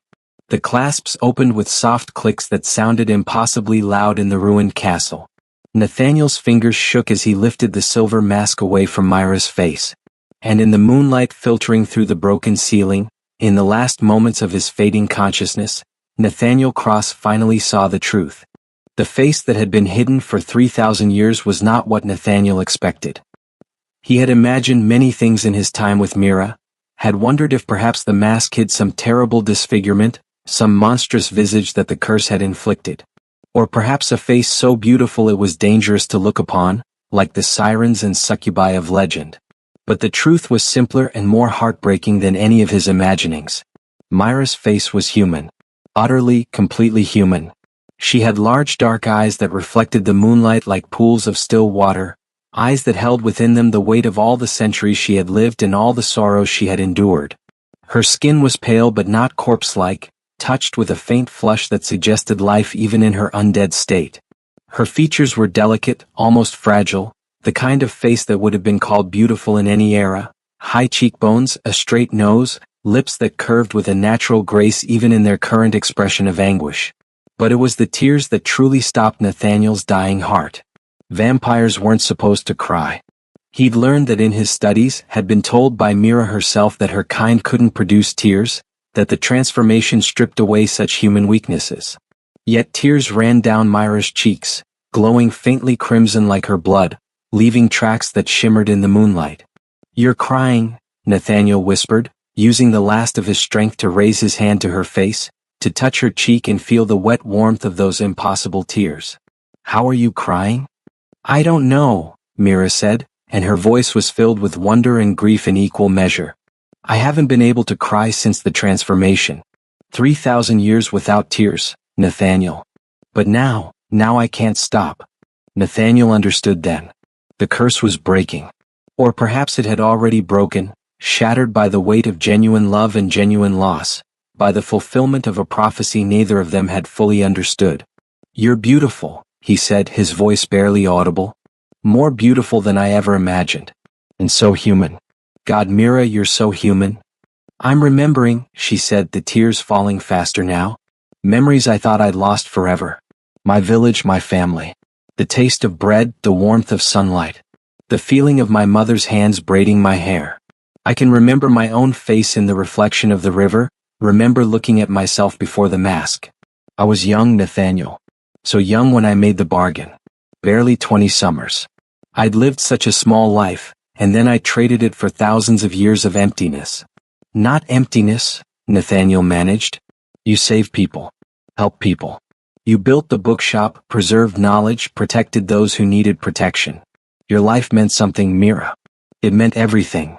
The clasps opened with soft clicks that sounded impossibly loud in the ruined castle. Nathaniel's fingers shook as he lifted the silver mask away from Myra's face. And in the moonlight filtering through the broken ceiling, in the last moments of his fading consciousness, Nathaniel Cross finally saw the truth. The face that had been hidden for 3,000 years was not what Nathaniel expected. He had imagined many things in his time with Mira, had wondered if perhaps the mask hid some terrible disfigurement, some monstrous visage that the curse had inflicted. Or perhaps a face so beautiful it was dangerous to look upon, like the sirens and succubi of legend. But the truth was simpler and more heartbreaking than any of his imaginings. Myra's face was human. Utterly, completely human. She had large dark eyes that reflected the moonlight like pools of still water, Eyes that held within them the weight of all the centuries she had lived and all the sorrows she had endured. Her skin was pale but not corpse-like, touched with a faint flush that suggested life even in her undead state. Her features were delicate, almost fragile, the kind of face that would have been called beautiful in any era. High cheekbones, a straight nose, lips that curved with a natural grace even in their current expression of anguish. But it was the tears that truly stopped Nathaniel's dying heart. Vampires weren't supposed to cry. He'd learned that in his studies, had been told by Mira herself that her kind couldn't produce tears, that the transformation stripped away such human weaknesses. Yet tears ran down Myra's cheeks, glowing faintly crimson like her blood, leaving tracks that shimmered in the moonlight. "You're crying," Nathaniel whispered, using the last of his strength to raise his hand to her face, to touch her cheek and feel the wet warmth of those impossible tears. "How are you crying?" "I don't know," Mira said, and her voice was filled with wonder and grief in equal measure. "I haven't been able to cry since the transformation. 3,000 years without tears, Nathaniel. But now I can't stop." Nathaniel understood then. The curse was breaking. Or perhaps it had already broken, shattered by the weight of genuine love and genuine loss, by the fulfillment of a prophecy neither of them had fully understood. "You're beautiful," he said, his voice barely audible. "More beautiful than I ever imagined. And so human. God, Mira, you're so human." "I'm remembering," she said, the tears falling faster now. "Memories I thought I'd lost forever. My village, my family. The taste of bread, the warmth of sunlight. The feeling of my mother's hands braiding my hair. I can remember my own face in the reflection of the river, remember looking at myself before the mask. I was young, Nathaniel. So young when I made the bargain. Barely 20 summers. I'd lived such a small life, and then I traded it for thousands of years of emptiness." "Not emptiness," Nathaniel managed. "You save people. Help people. You built the bookshop, preserved knowledge, protected those who needed protection. Your life meant something, Mira. It meant everything.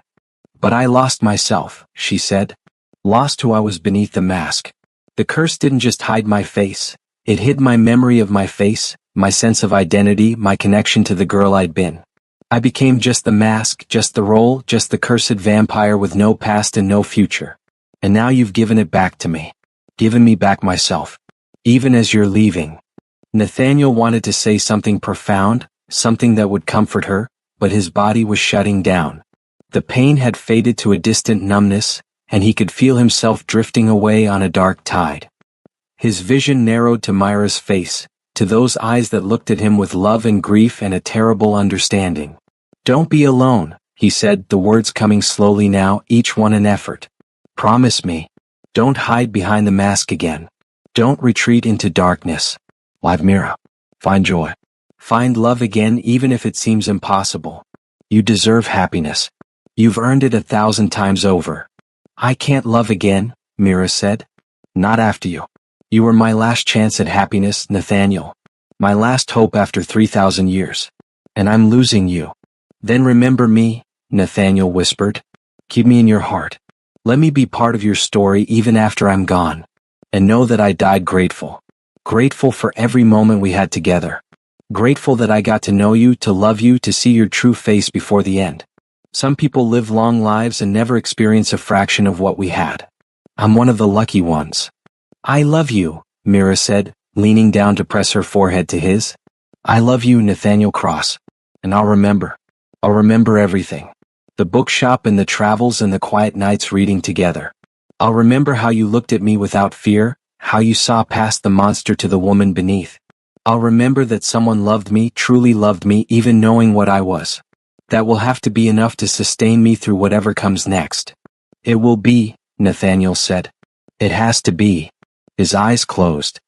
But I lost myself," she said. "Lost who I was beneath the mask. The curse didn't just hide my face. It hid my memory of my face, my sense of identity, my connection to the girl I'd been. I became just the mask, just the role, just the cursed vampire with no past and no future. And now you've given it back to me. Given me back myself. Even as you're leaving." Nathaniel wanted to say something profound, something that would comfort her, but his body was shutting down. The pain had faded to a distant numbness, and he could feel himself drifting away on a dark tide. His vision narrowed to Myra's face, to those eyes that looked at him with love and grief and a terrible understanding. "Don't be alone," he said, the words coming slowly now, each one an effort. "Promise me. Don't hide behind the mask again. Don't retreat into darkness. Live, Mira. Find joy. Find love again even if it seems impossible. You deserve happiness. You've earned it 1,000 times over." "I can't love again," Mira said. "Not after you. You were my last chance at happiness, Nathaniel. My last hope after 3,000 years. And I'm losing you." "Then remember me," Nathaniel whispered. "Keep me in your heart. Let me be part of your story even after I'm gone. And know that I died grateful. Grateful for every moment we had together. Grateful that I got to know you, to love you, to see your true face before the end. Some people live long lives and never experience a fraction of what we had. I'm one of the lucky ones." "I love you," Mira said, leaning down to press her forehead to his. "I love you, Nathaniel Cross. And I'll remember. I'll remember everything. The bookshop and the travels and the quiet nights reading together. I'll remember how you looked at me without fear, how you saw past the monster to the woman beneath. I'll remember that someone loved me, truly loved me, even knowing what I was. That will have to be enough to sustain me through whatever comes next." "It will be," Nathaniel said. "It has to be." His eyes closed.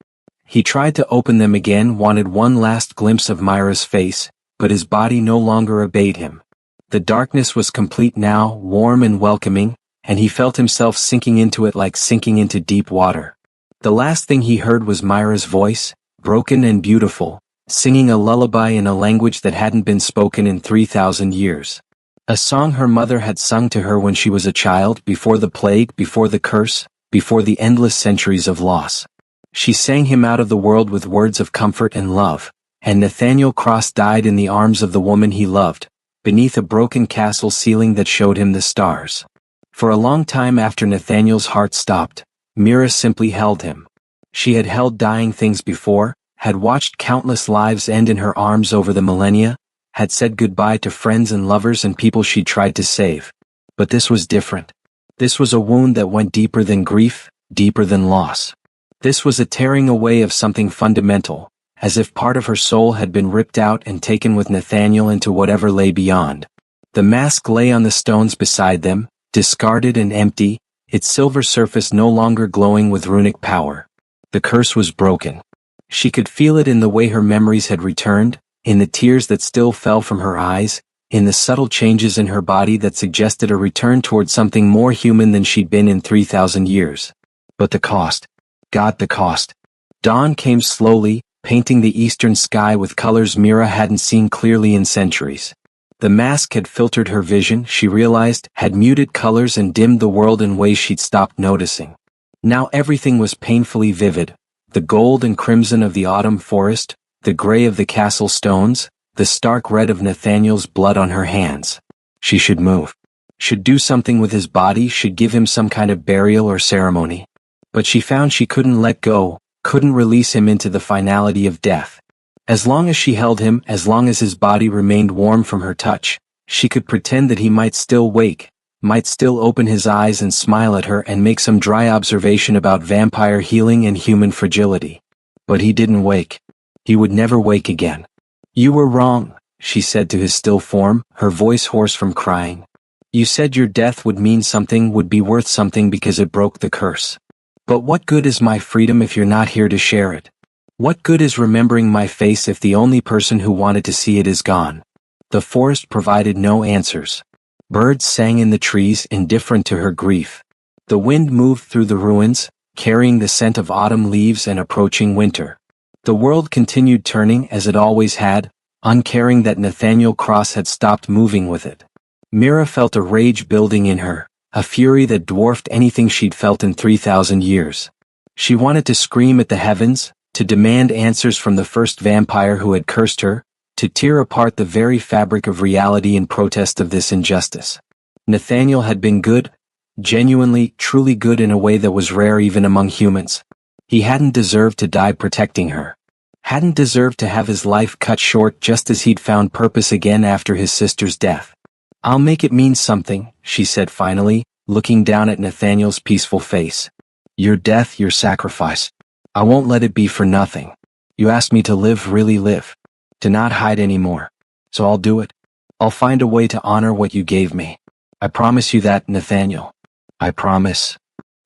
He tried to open them again, wanted one last glimpse of Myra's face, but his body no longer obeyed him. The darkness was complete now, warm and welcoming, and he felt himself sinking into it like sinking into deep water. The last thing he heard was Myra's voice, broken and beautiful, singing a lullaby in a language that hadn't been spoken in 3,000 years. A song her mother had sung to her when she was a child, before the plague, before the curse, before the endless centuries of loss. She sang him out of the world with words of comfort and love, and Nathaniel Cross died in the arms of the woman he loved, beneath a broken castle ceiling that showed him the stars. For a long time after Nathaniel's heart stopped, Mira simply held him. She had held dying things before, had watched countless lives end in her arms over the millennia, had said goodbye to friends and lovers and people she tried to save. But this was different. This was a wound that went deeper than grief, deeper than loss. This was a tearing away of something fundamental, as if part of her soul had been ripped out and taken with Nathaniel into whatever lay beyond. The mask lay on the stones beside them, discarded and empty, its silver surface no longer glowing with runic power. The curse was broken. She could feel it in the way her memories had returned, in the tears that still fell from her eyes, in the subtle changes in her body that suggested a return toward something more human than she'd been in 3,000 years. But the cost. God, the cost. Dawn came slowly, painting the eastern sky with colors Mira hadn't seen clearly in centuries. The mask had filtered her vision, she realized, had muted colors and dimmed the world in ways she'd stopped noticing. Now everything was painfully vivid. The gold and crimson of the autumn forest, the gray of the castle stones, the stark red of Nathaniel's blood on her hands. She should move. Should do something with his body, should give him some kind of burial or ceremony. But she found she couldn't let go, couldn't release him into the finality of death. As long as she held him, as long as his body remained warm from her touch, she could pretend that he might still wake, might still open his eyes and smile at her and make some dry observation about vampire healing and human fragility. But he didn't wake. He would never wake again. "You were wrong," she said to his still form, her voice hoarse from crying. "You said your death would mean something, would be worth something because it broke the curse. But what good is my freedom if you're not here to share it? What good is remembering my face if the only person who wanted to see it is gone?" The forest provided no answers. Birds sang in the trees, indifferent to her grief. The wind moved through the ruins, carrying the scent of autumn leaves and approaching winter. The world continued turning as it always had, uncaring that Nathaniel Cross had stopped moving with it. Mira felt a rage building in her, a fury that dwarfed anything she'd felt in 3,000 years. She wanted to scream at the heavens, to demand answers from the first vampire who had cursed her, to tear apart the very fabric of reality in protest of this injustice. Nathaniel had been good, genuinely, truly good in a way that was rare even among humans. He hadn't deserved to die protecting her. Hadn't deserved to have his life cut short just as he'd found purpose again after his sister's death. "I'll make it mean something," she said finally, looking down at Nathaniel's peaceful face. "Your death, your sacrifice. I won't let it be for nothing. You asked me to live, really live. To not hide anymore. So I'll do it. I'll find a way to honor what you gave me. I promise you that, Nathaniel. I promise."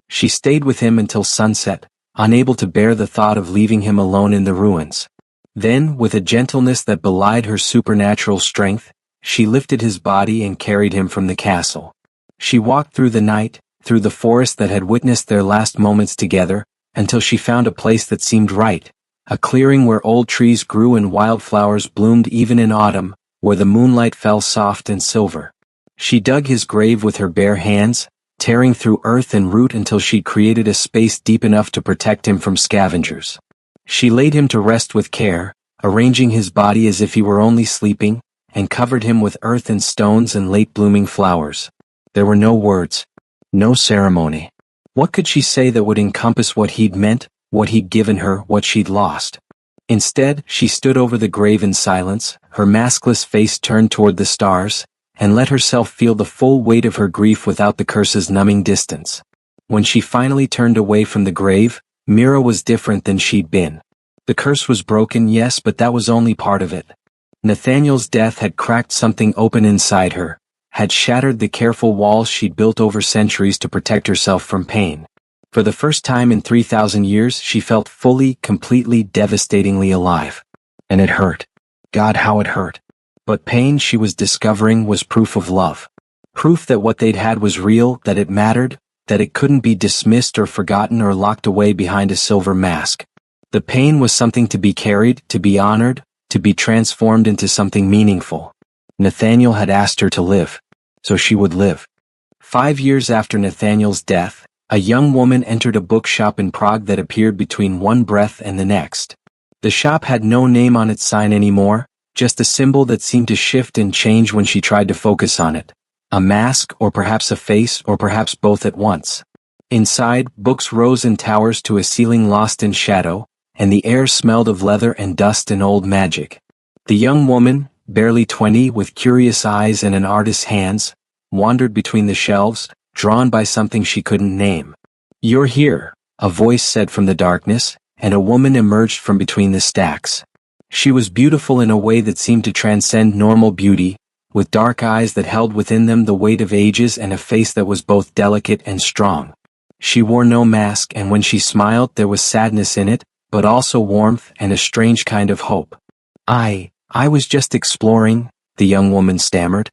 She stayed with him until sunset, unable to bear the thought of leaving him alone in the ruins. Then, with a gentleness that belied her supernatural strength, she lifted his body and carried him from the castle. She walked through the night, through the forest that had witnessed their last moments together, until she found a place that seemed right, a clearing where old trees grew and wildflowers bloomed even in autumn, where the moonlight fell soft and silver. She dug his grave with her bare hands, tearing through earth and root until she'd created a space deep enough to protect him from scavengers. She laid him to rest with care, arranging his body as if he were only sleeping, and covered him with earth and stones and late-blooming flowers. There were no words, no ceremony. What could she say that would encompass what he'd meant, what he'd given her, what she'd lost? Instead, she stood over the grave in silence, her maskless face turned toward the stars, and let herself feel the full weight of her grief without the curse's numbing distance. When she finally turned away from the grave, Mira was different than she'd been. The curse was broken, yes, but that was only part of it. Nathaniel's death had cracked something open inside her, had shattered the careful walls she'd built over centuries to protect herself from pain. For the first time in 3,000 years, she felt fully, completely, devastatingly alive. And it hurt. God, how it hurt. But pain, she was discovering, was proof of love. Proof that what they'd had was real, that it mattered, that it couldn't be dismissed or forgotten or locked away behind a silver mask. The pain was something to be carried, to be honored, to be transformed into something meaningful. Nathaniel had asked her to live, so she would live. 5 years after Nathaniel's death, a young woman entered a bookshop in Prague that appeared between one breath and the next. The shop had no name on its sign anymore, just a symbol that seemed to shift and change when she tried to focus on it. A mask, or perhaps a face, or perhaps both at once. Inside, books rose in towers to a ceiling lost in shadow, and the air smelled of leather and dust and old magic. The young woman, barely 20, with curious eyes and an artist's hands, wandered between the shelves, drawn by something she couldn't name. "You're here," a voice said from the darkness, and a woman emerged from between the stacks. She was beautiful in a way that seemed to transcend normal beauty, with dark eyes that held within them the weight of ages and a face that was both delicate and strong. She wore no mask, and when she smiled there was sadness in it, but also warmth and a strange kind of hope. I was just exploring," the young woman stammered.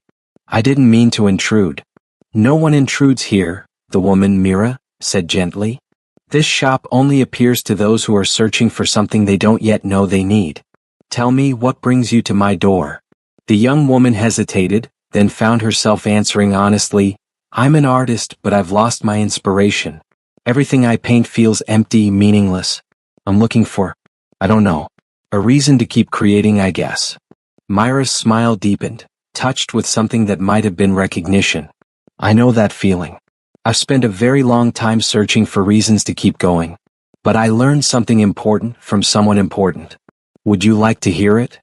"I didn't mean to intrude." "No one intrudes here," the woman, Mira, said gently. "This shop only appears to those who are searching for something they don't yet know they need. Tell me, what brings you to my door?" The young woman hesitated, then found herself answering honestly, "I'm an artist, but I've lost my inspiration. Everything I paint feels empty, meaningless. I'm looking for, I don't know, a reason to keep creating, I guess." Myra's smile deepened, touched with something that might have been recognition. "I know that feeling. I've spent a very long time searching for reasons to keep going. But I learned something important from someone important. Would you like to hear it?"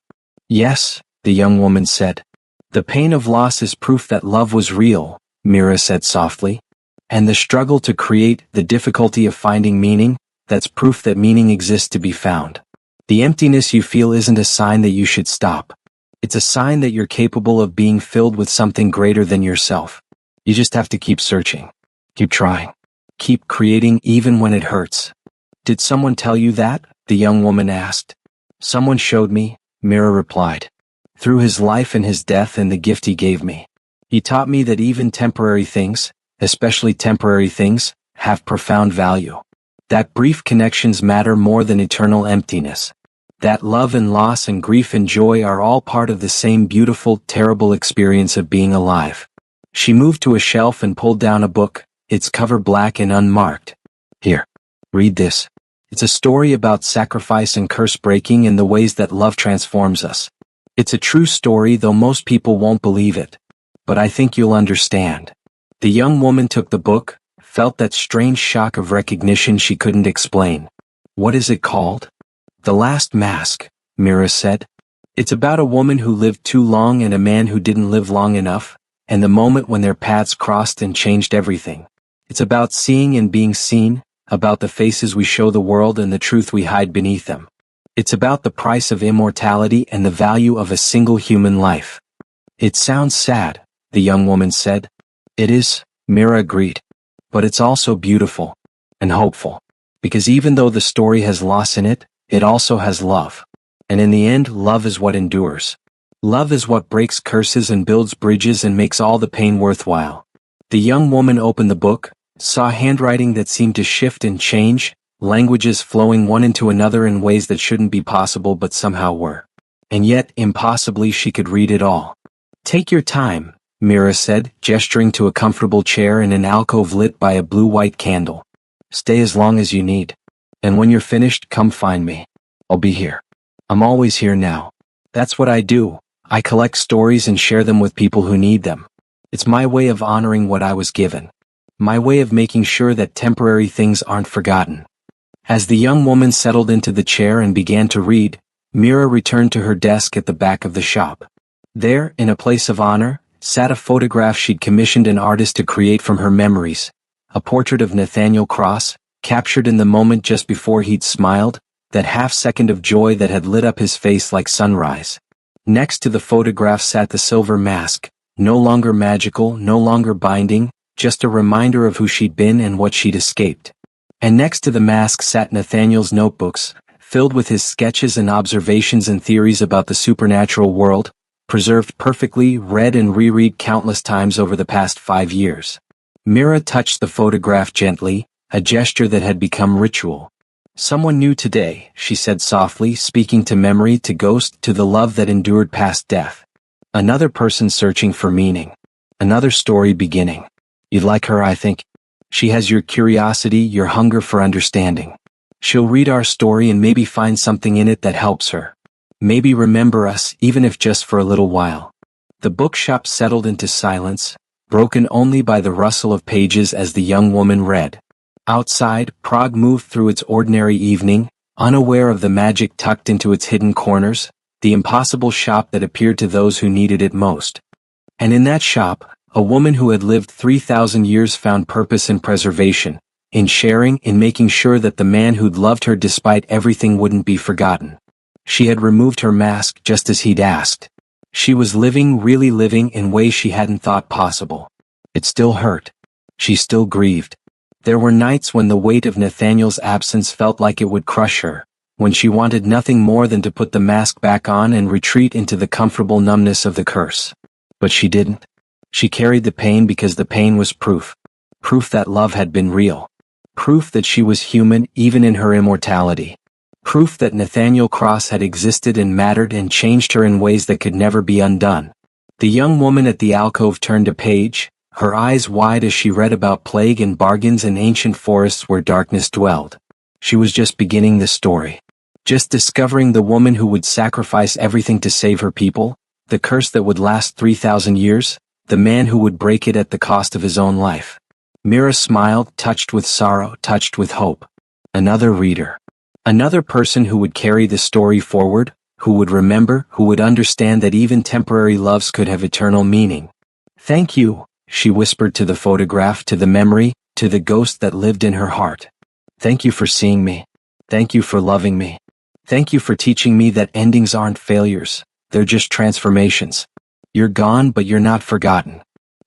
"Yes," the young woman said. "The pain of loss is proof that love was real," Mira said softly. "And the struggle to create, the difficulty of finding meaning, that's proof that meaning exists to be found. The emptiness you feel isn't a sign that you should stop. It's a sign that you're capable of being filled with something greater than yourself. You just have to keep searching. Keep trying. Keep creating even when it hurts." "Did someone tell you that?" the young woman asked. "Someone showed me," Mira replied. "Through his life and his death and the gift he gave me. He taught me that even temporary things, especially temporary things, have profound value. That brief connections matter more than eternal emptiness. That love and loss and grief and joy are all part of the same beautiful, terrible experience of being alive." She moved to a shelf and pulled down a book, its cover black and unmarked. "Here, read this. It's a story about sacrifice and curse breaking and the ways that love transforms us. It's a true story, though most people won't believe it. But I think you'll understand." The young woman took the book, felt that strange shock of recognition she couldn't explain. "What is it called?" "The Last Mask," Mira said. "It's about a woman who lived too long and a man who didn't live long enough, and the moment when their paths crossed and changed everything. It's about seeing and being seen, about the faces we show the world and the truth we hide beneath them. It's about the price of immortality and the value of a single human life." "It sounds sad," the young woman said. "It is," Mira agreed. "But it's also beautiful. And hopeful. Because even though the story has loss in it, it also has love. And in the end, love is what endures. Love is what breaks curses and builds bridges and makes all the pain worthwhile." The young woman opened the book, saw handwriting that seemed to shift and change, languages flowing one into another in ways that shouldn't be possible but somehow were. And yet, impossibly, she could read it all. "Take your time," Mira said, gesturing to a comfortable chair in an alcove lit by a blue-white candle. "Stay as long as you need. And when you're finished, come find me. I'll be here. I'm always here now. That's what I do. I collect stories and share them with people who need them. It's my way of honoring what I was given. My way of making sure that temporary things aren't forgotten." As the young woman settled into the chair and began to read, Mira returned to her desk at the back of the shop. There, in a place of honor, sat a photograph she'd commissioned an artist to create from her memories, a portrait of Nathaniel Cross, captured in the moment just before he'd smiled, that half-second of joy that had lit up his face like sunrise. Next to the photograph sat the silver mask, no longer magical, no longer binding, just a reminder of who she'd been and what she'd escaped. And next to the mask sat Nathaniel's notebooks, filled with his sketches and observations and theories about the supernatural world, preserved perfectly, read and reread countless times over the past 5 years. Mira touched the photograph gently, a gesture that had become ritual. "Someone new today," she said softly, speaking to memory, to ghost, to the love that endured past death. "Another person searching for meaning. Another story beginning. You'd like her, I think. She has your curiosity, your hunger for understanding. She'll read our story and maybe find something in it that helps her. Maybe remember us, even if just for a little while. The bookshop settled into silence, broken only by the rustle of pages as the young woman read. Outside, Prague moved through its ordinary evening, unaware of the magic tucked into its hidden corners, the impossible shop that appeared to those who needed it most. And in that shop, a woman who had lived 3,000 years found purpose in preservation, in sharing, in making sure that the man who'd loved her despite everything wouldn't be forgotten. She had removed her mask just as he'd asked. She was living, really living, in ways she hadn't thought possible. It still hurt. She still grieved. There were nights when the weight of Nathaniel's absence felt like it would crush her, when she wanted nothing more than to put the mask back on and retreat into the comfortable numbness of the curse. But she didn't. She carried the pain because the pain was proof. Proof that love had been real. Proof that she was human even in her immortality. Proof that Nathaniel Cross had existed and mattered and changed her in ways that could never be undone. The young woman at the alcove turned a page, her eyes wide as she read about plague and bargains and ancient forests where darkness dwelled. She was just beginning the story. Just discovering the woman who would sacrifice everything to save her people, the curse that would last 3,000 years, the man who would break it at the cost of his own life. Mira smiled, touched with sorrow, touched with hope. Another reader. Another person who would carry the story forward, who would remember, who would understand that even temporary loves could have eternal meaning. Thank you, she whispered to the photograph, to the memory, to the ghost that lived in her heart. Thank you for seeing me. Thank you for loving me. Thank you for teaching me that endings aren't failures, they're just transformations. You're gone, but you're not forgotten.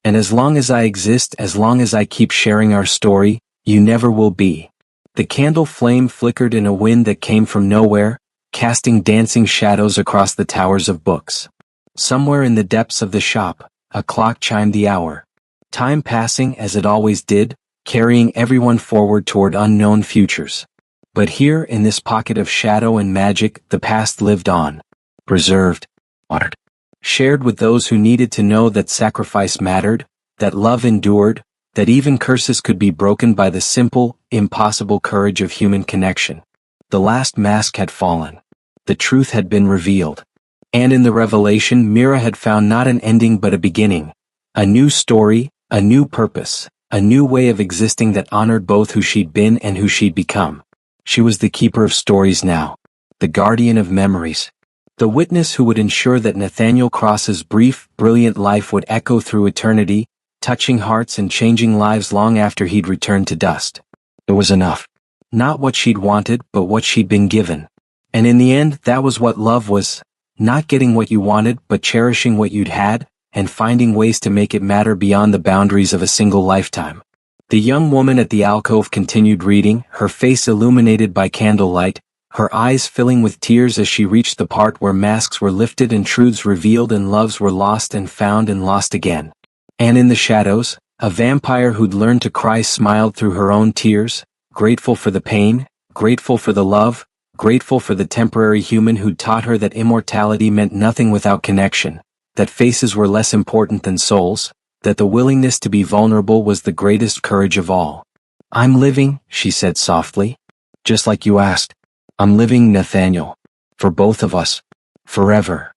And as long as I exist, as long as I keep sharing our story, you never will be. The candle flame flickered in a wind that came from nowhere, casting dancing shadows across the towers of books. Somewhere in the depths of the shop, a clock chimed the hour. Time passing as it always did, carrying everyone forward toward unknown futures. But here, in this pocket of shadow and magic, the past lived on. Preserved. Honored. Shared with those who needed to know that sacrifice mattered, that love endured, that even curses could be broken by the simple, impossible courage of human connection. The last mask had fallen. The truth had been revealed. And in the revelation, Mira had found not an ending but a beginning. A new story, a new purpose, a new way of existing that honored both who she'd been and who she'd become. She was the keeper of stories now. The guardian of memories. The witness who would ensure that Nathaniel Cross's brief, brilliant life would echo through eternity, touching hearts and changing lives long after he'd returned to dust. It was enough. Not what she'd wanted, but what she'd been given. And in the end, that was what love was. Not getting what you wanted, but cherishing what you'd had, and finding ways to make it matter beyond the boundaries of a single lifetime. The young woman at the alcove continued reading, her face illuminated by candlelight, her eyes filling with tears as she reached the part where masks were lifted and truths revealed and loves were lost and found and lost again. And in the shadows, a vampire who'd learned to cry smiled through her own tears, grateful for the pain, grateful for the love, grateful for the temporary human who'd taught her that immortality meant nothing without connection, that faces were less important than souls, that the willingness to be vulnerable was the greatest courage of all. I'm living, she said softly. Just like you asked. I'm living, Nathaniel. For both of us. Forever.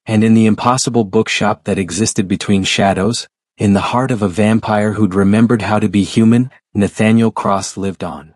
And in the impossible bookshop that existed between shadows, in the heart of a vampire who'd remembered how to be human, Nathaniel Cross lived on.